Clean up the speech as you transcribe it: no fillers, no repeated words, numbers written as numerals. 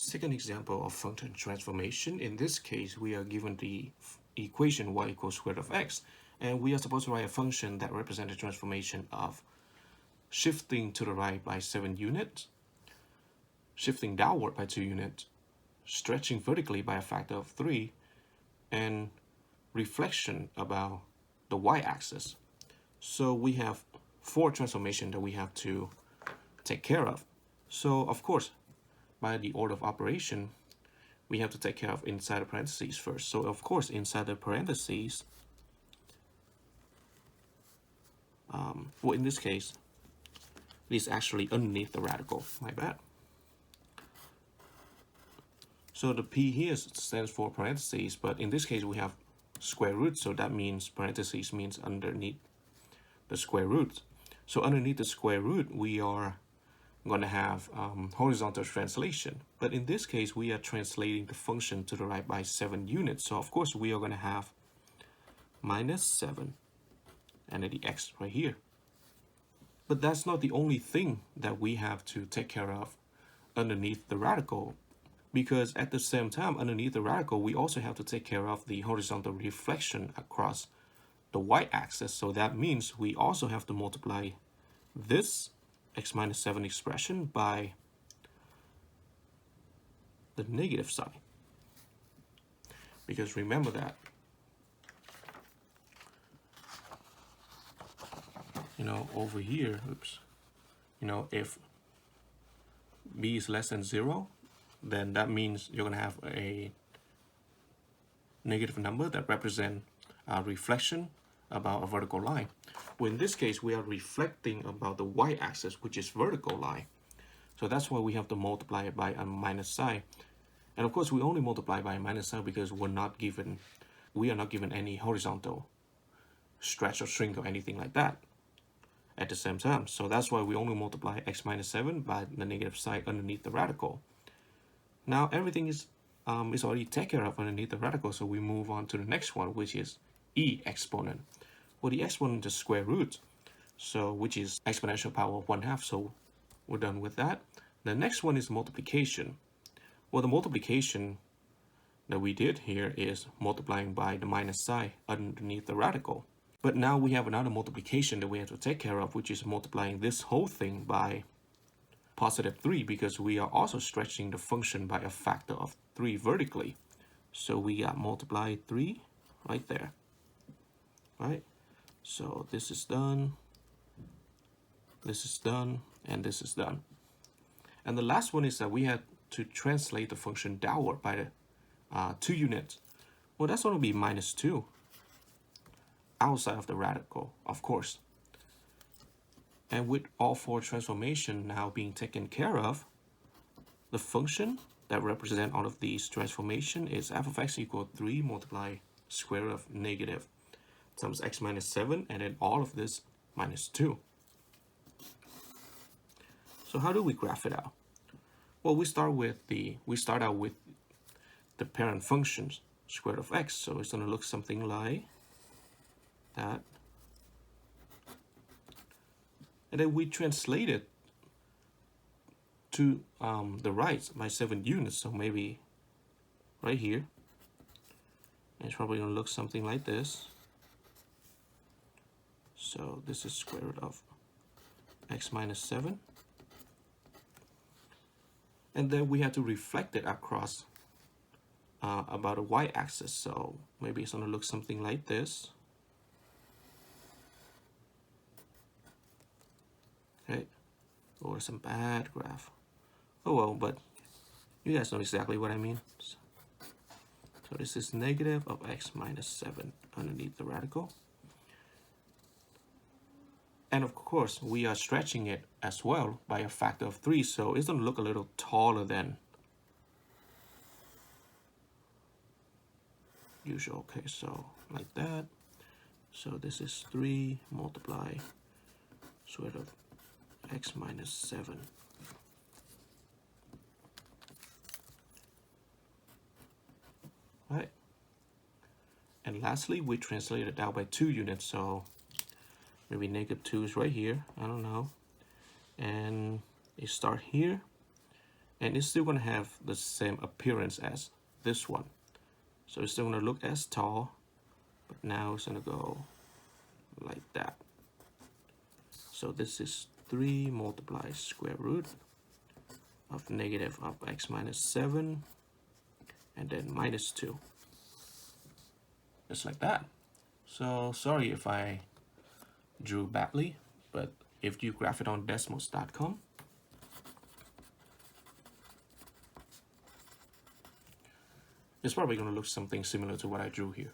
Second example of function transformation. In this case, we are given the equation y equals square root of x, and we are supposed to write a function that represents the transformation of shifting to the right by 7 units, shifting downward by 2 units, stretching vertically by a factor of 3, and reflection about the y-axis. So we have 4 transformations that we have to take care of. So of course, by the order of operation, we have to take care of inside the parentheses first. So of course, inside the parentheses, well, in this case, it is actually underneath the radical, my bad. So the P here stands for parentheses, but in this case we have square root, so that means parentheses means underneath the square root. So underneath the square root, we are going to have horizontal translation. But in this case, we are translating the function to the right by 7 units. So of course, we are going to have minus 7 and then the x right here. But that's not the only thing that we have to take care of underneath the radical, because at the same time, underneath the radical, we also have to take care of the horizontal reflection across the y-axis. So that means we also have to multiply this x minus 7 expression by the negative sign. Because remember that, over here, if b is less than 0, then that means you're going to have a negative number that represents a reflection about a vertical line. Well, in this case, we are reflecting about the y-axis, which is vertical line. So that's why we have to multiply it by a minus sign. And of course, we only multiply by a minus sign because we are not given any horizontal stretch or shrink or anything like that at the same time. So that's why we only multiply x minus 7 by the negative sign underneath the radical. Now everything is already taken care of underneath the radical, so we move on to the next one, which is e exponent. Well, the exponent is square root, so which is exponential power of 1/2, so we're done with that. The next one is multiplication. Well, the multiplication that we did here is multiplying by the minus sign underneath the radical. But now we have another multiplication that we have to take care of, which is multiplying this whole thing by positive 3, because we are also stretching the function by a factor of 3 vertically. So we got multiply 3 right there, right? So this is done, this is done, and this is done. And the last one is that we had to translate the function downward by the 2 units. Well, that's going to be minus 2 outside of the radical, of course. And with all 4 transformations now being taken care of, the function that represent all of these transformations is f of x equal 3 multiply square root of negative times x minus 7, and then all of this minus 2. So how do we graph it out? Well, we start out with the parent functions, square root of x. So it's going to look something like that. And then we translate it to the right by 7 units. So maybe right here. And it's probably going to look something like this. So this is square root of x minus 7. And then we have to reflect it across about a y-axis. So maybe it's going to look something like this. Okay, or some bad graph. Oh well, but you guys know exactly what I mean. So this is negative of x minus 7 underneath the radical. And of course, we are stretching it as well by a factor of 3, so it's going to look a little taller than usual. Okay, so like that. So this is 3 multiply square root of x minus 7. Right. And lastly, we translate it out by 2 units, so maybe negative 2 is right here, I don't know. And it start here, and it's still going to have the same appearance as this one. So it's still going to look as tall, but now it's going to go like that. So this is 3 multiplied square root of negative of x minus 7, and then minus 2. Just like that. So sorry if I drew badly, but if you graph it on Desmos.com, it's probably going to look something similar to what I drew here.